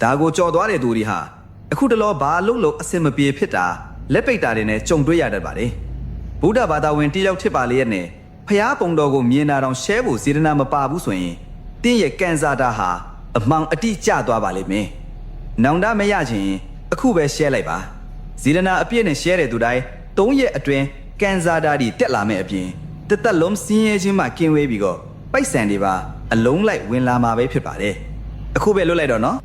ဒါကိုကြော်သွားတဲ့သူတွေဟာအခုတလောဘာလုံးအစင်မပြေဖြစ်တာလက်ပိတ်တာတွေနဲ့ကြုံတွေ့ရတတ်ပါတယ်ဗုဒ္ဓဘာသာဝင်တယောက်ဖြစ်ပါလေရဲ့နဲ့ဖျားပုံတော်ကိုမြင်တာတော့ရှဲဖို့စေတနာမပါဘူးဆိုရင်တင်းရဲ့ကန်စာတာဟာအမှန်အတိကျသွားပါလိမ့်မယ်နောင်တမရချင်းအခုပဲရှဲလိုက်ပါစေတနာအပြည့်နဲ့ရှဲတဲ့သူတိုင်း3ရက်အတွင်းကန်စာတာတွေတက်လာမဲ့အပြင်တစ်သက်လုံးစင်းရဲခြင်းမှကင်းဝေးပြီးတော့ပိုက်ဆံတွေပါအလုံးလိုက်ဝင်လာမှာပဲဖြစ်ပါတယ်အခုပဲလွတ်လိုက်တော့နော်